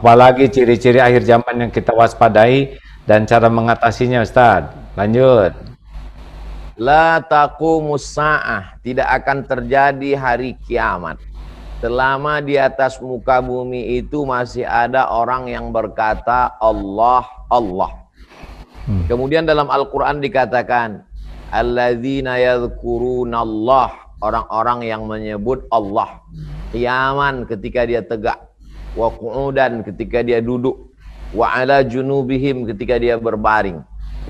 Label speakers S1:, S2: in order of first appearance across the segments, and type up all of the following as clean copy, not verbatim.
S1: Apalagi ciri-ciri akhir zaman yang kita waspadai dan cara mengatasinya, Ustaz. Lanjut.
S2: La taqumus sa'ah, tidak akan terjadi hari kiamat selama di atas muka bumi itu masih ada orang yang berkata Allah, Allah. Kemudian dalam Al-Quran dikatakan alladzina yadhkurunallah, orang-orang yang menyebut Allah. Qiyaman, ketika dia tegak, wa qu'udan, ketika dia duduk, wa ala junubihim, ketika dia berbaring.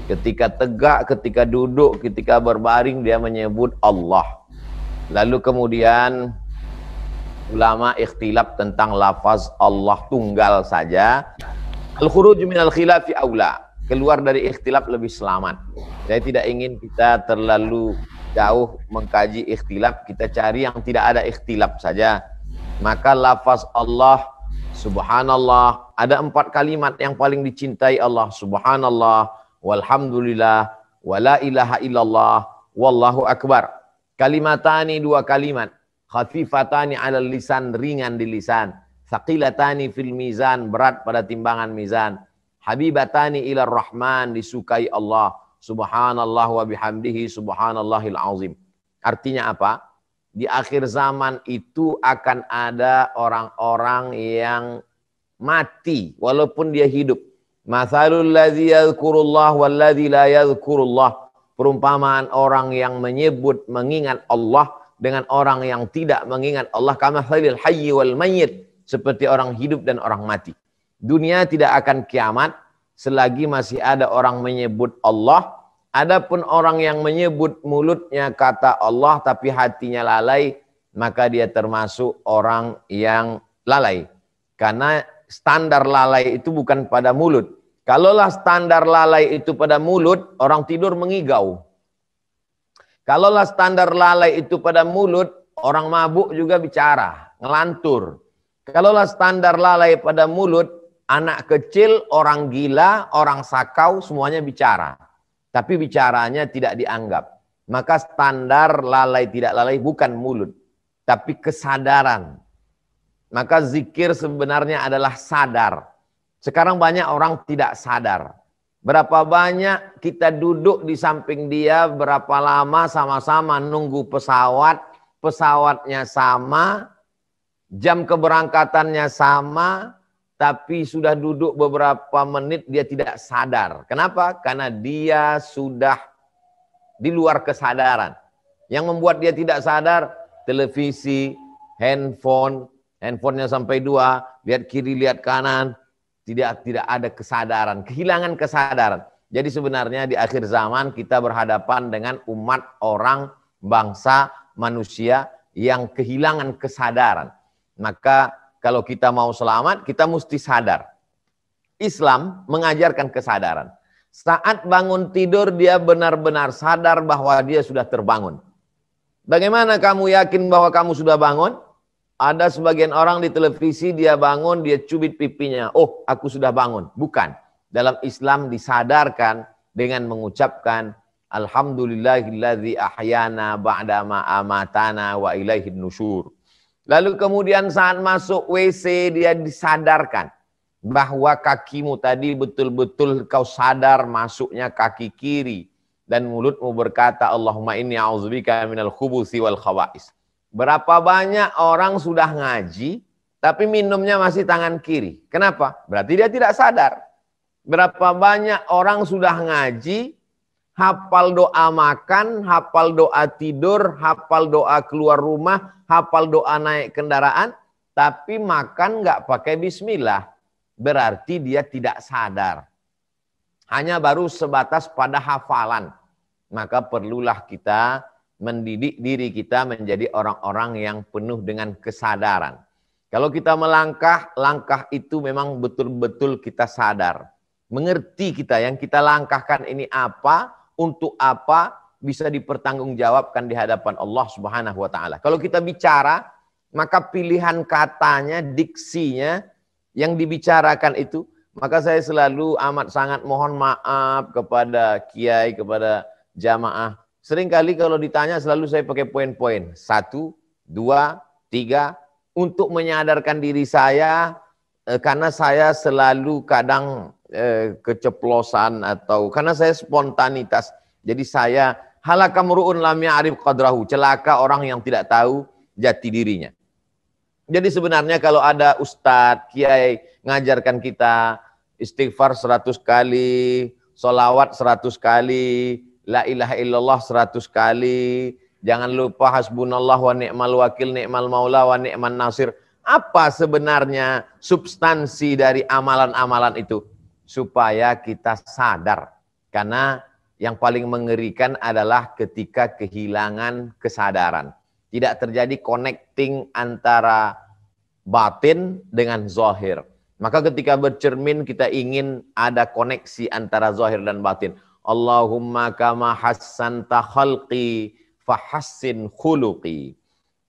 S2: Ketika tegak, ketika duduk, ketika berbaring, dia menyebut Allah. Lalu kemudian ulama ikhtilaf tentang lafaz Allah tunggal saja. Al-khuruj minal khilafi aula, keluar dari ikhtilaf lebih selamat. Saya tidak ingin kita terlalu jauh mengkaji ikhtilaf, kita cari yang tidak ada ikhtilaf saja. Maka lafaz Allah, subhanallah, ada 4 kalimat yang paling dicintai Allah. Subhanallah, walhamdulillah, wala ilaha illallah, wallahu akbar. Kalimatani, 2 kalimat. Khafifatani alal lisan, ringan di lisan. Thaqilatani fil mizan, berat pada timbangan mizan. Habibatani ilar rahman, disukai Allah. Subhanallah wa bihamdihi subhanallahil azim. Artinya apa? Di akhir zaman itu akan ada orang-orang yang mati walaupun dia hidup. Mathalul ladzi yadhkurullah walladzi la yadhkurullah. Perumpamaan orang yang menyebut, mengingat Allah dengan orang yang tidak mengingat Allah. Kamathalil hayyi wal mayyit, seperti orang hidup dan orang mati. Dunia tidak akan kiamat selagi masih ada orang menyebut Allah. Adapun orang yang menyebut mulutnya kata Allah tapi hatinya lalai, maka dia termasuk orang yang lalai. Karena standar lalai itu bukan pada mulut. Kalaulah standar lalai itu pada mulut, orang tidur mengigau. Kalaulah standar lalai itu pada mulut, orang mabuk juga bicara, ngelantur. Kalaulah standar lalai pada mulut, anak kecil, orang gila, orang sakau, semuanya bicara. Tapi bicaranya tidak dianggap. Maka standar lalai tidak lalai bukan mulut, tapi kesadaran. Maka zikir sebenarnya adalah sadar. Sekarang banyak orang tidak sadar. Berapa banyak kita duduk di samping dia, berapa lama sama-sama nunggu pesawat, pesawatnya sama, jam keberangkatannya sama, tapi sudah duduk beberapa menit dia tidak sadar. Kenapa? Karena dia sudah di luar kesadaran. Yang membuat dia tidak sadar, televisi, handphone, handphonenya sampai 2, lihat kiri, lihat kanan, tidak ada kesadaran, kehilangan kesadaran. Jadi sebenarnya di akhir zaman kita berhadapan dengan umat orang, bangsa, manusia yang kehilangan kesadaran. Maka kalau kita mau selamat, kita mesti sadar. Islam mengajarkan kesadaran. Saat bangun tidur, dia benar-benar sadar bahwa dia sudah terbangun. Bagaimana kamu yakin bahwa kamu sudah bangun? Ada sebagian orang di televisi, dia bangun, dia cubit pipinya. Oh, aku sudah bangun. Bukan. Dalam Islam disadarkan dengan mengucapkan Alhamdulillahilladzi ahyana ba'dama amatana wa ilaihin nusyur. Lalu kemudian saat masuk WC dia disadarkan bahwa kakimu tadi betul-betul kau sadar masuknya kaki kiri. Dan mulutmu berkata Allahumma inni a'udzubika minal khubuthi wal khawa'is. Berapa banyak orang sudah ngaji, tapi minumnya masih tangan kiri. Kenapa? Berarti dia tidak sadar. Berapa banyak orang sudah ngaji, hafal doa makan, hafal doa tidur, hafal doa keluar rumah, hafal doa naik kendaraan, tapi makan nggak pakai bismillah. Berarti dia tidak sadar. Hanya baru sebatas pada hafalan. Maka perlulah kita mendidik diri kita menjadi orang-orang yang penuh dengan kesadaran. Kalau kita melangkah, langkah itu memang betul-betul kita sadar. Mengerti kita yang kita langkahkan ini apa, untuk apa, bisa dipertanggungjawabkan di hadapan Allah Subhanahu wa taala. Kalau kita bicara, maka pilihan katanya, diksinya yang dibicarakan itu, maka saya selalu amat sangat mohon maaf kepada kiai, kepada jamaah. Seringkali kalau ditanya selalu saya pakai poin-poin. 1, 2, 3. Untuk menyadarkan diri saya, karena saya selalu kadang keceplosan atau karena saya spontanitas. Jadi saya halaka mru'un lam ya'rif qadrahu, celaka orang yang tidak tahu jati dirinya. Jadi sebenarnya kalau ada ustadz, kiai ngajarkan kita istighfar 100 kali, sholawat 100 kali, la ilaha illallah 100 kali, jangan lupa hasbunallah wa ni'mal wakil, ni'mal maula wa ni'man nasir. Apa sebenarnya substansi dari amalan-amalan itu? Supaya kita sadar. Karena yang paling mengerikan adalah ketika kehilangan kesadaran. Tidak terjadi connecting antara batin dengan zahir. Maka ketika bercermin kita ingin ada koneksi antara zahir dan batin. Allahumma kama hassanta khalqi fahassin khuluqi.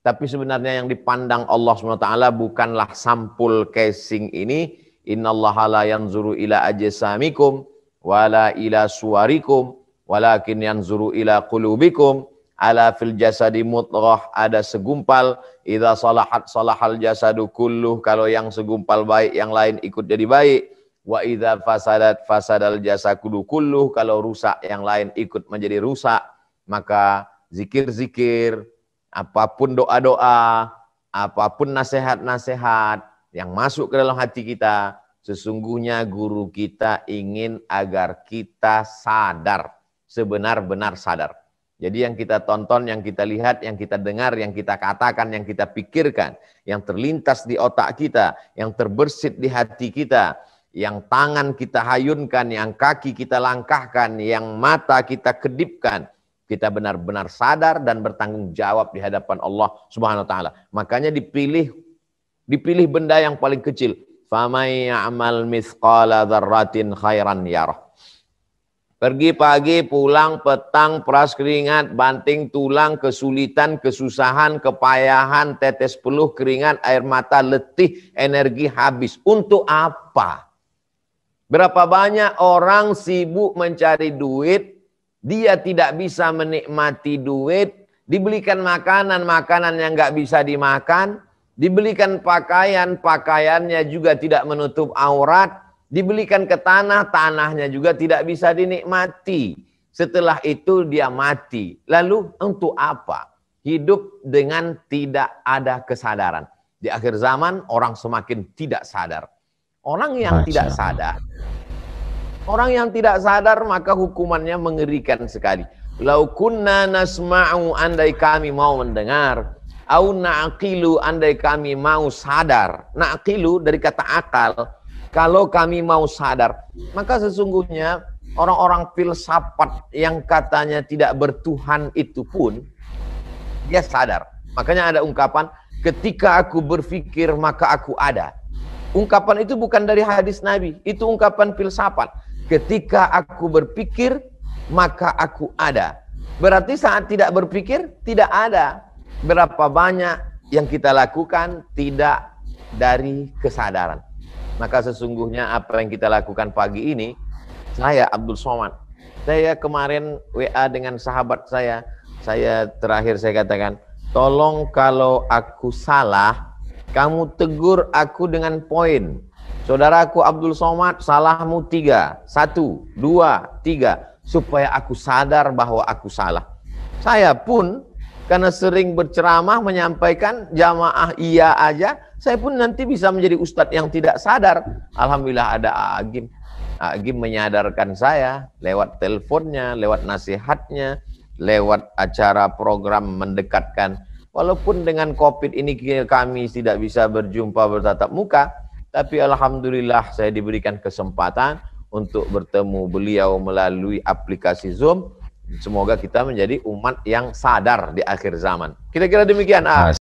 S2: Tapi sebenarnya yang dipandang Allah SWT bukanlah sampul casing ini. Innallaha la yanzuru ila ajsamikum wala ila suwarikum walakin yanzuru ila qulubikum. Ala fil jasadi mudghah, ada segumpal, idza salahat salahal jasadu kulluh, kalau yang segumpal baik yang lain ikut jadi baik. Wa idza fasadat fasadal jasadu kulluh, kalau rusak yang lain ikut menjadi rusak. Maka zikir-zikir, apapun doa-doa, apapun nasihat-nasihat yang masuk ke dalam hati kita, sesungguhnya guru kita ingin agar kita sadar, sebenar-benar sadar. Jadi yang kita tonton, yang kita lihat, yang kita dengar, yang kita katakan, yang kita pikirkan, yang terlintas di otak kita, yang terbersit di hati kita, yang tangan kita hayunkan, yang kaki kita langkahkan, yang mata kita kedipkan, kita benar-benar sadar dan bertanggung jawab di hadapan Allah Subhanahu wa taala. Makanya dipilih benda yang paling kecil. Famay ya'mal mithqala dzarratin khairan yarah. Pergi pagi, pulang petang, peras keringat, banting tulang, kesulitan, kesusahan, kepayahan, tetes peluh, keringat, air mata, letih, energi habis. Untuk apa? Berapa banyak orang sibuk mencari duit, dia tidak bisa menikmati duit, dibelikan makanan yang nggak bisa dimakan, dibelikan pakaiannya juga tidak menutup aurat, dibelikan ke tanahnya juga tidak bisa dinikmati. Setelah itu dia mati. Lalu untuk apa? Hidup dengan tidak ada kesadaran. Di akhir zaman orang semakin tidak sadar. Orang yang tidak sadar maka hukumannya mengerikan sekali. Lau kunna nasma'u, andai kami mau mendengar. Au na'qilu, andai kami mau sadar. Na'qilu dari kata akal. Kalau kami mau sadar, maka sesungguhnya orang-orang filsafat yang katanya tidak bertuhan itu pun dia sadar. Makanya ada ungkapan, ketika aku berpikir maka aku ada. Ungkapan itu bukan dari hadis Nabi, itu ungkapan filsafat. Ketika aku berpikir maka aku ada. Berarti saat tidak berpikir tidak ada. Berapa banyak yang kita lakukan tidak dari kesadaran. Maka sesungguhnya apa yang kita lakukan pagi ini, saya Abdul Somad, saya kemarin WA dengan sahabat saya terakhir saya katakan, tolong kalau aku salah, kamu tegur aku dengan poin. Saudaraku Abdul Somad, salahmu 3, 1, 2, 3, supaya aku sadar bahwa aku salah. Saya pun karena sering berceramah menyampaikan jamaah iya aja, saya pun nanti bisa menjadi ustadz yang tidak sadar. Alhamdulillah ada Agim. Agim menyadarkan saya lewat teleponnya, lewat nasihatnya, lewat acara program mendekatkan. Walaupun dengan COVID ini kami tidak bisa berjumpa bertatap muka, tapi alhamdulillah saya diberikan kesempatan untuk bertemu beliau melalui aplikasi Zoom. Semoga kita menjadi umat yang sadar di akhir zaman. Kira-kira demikian.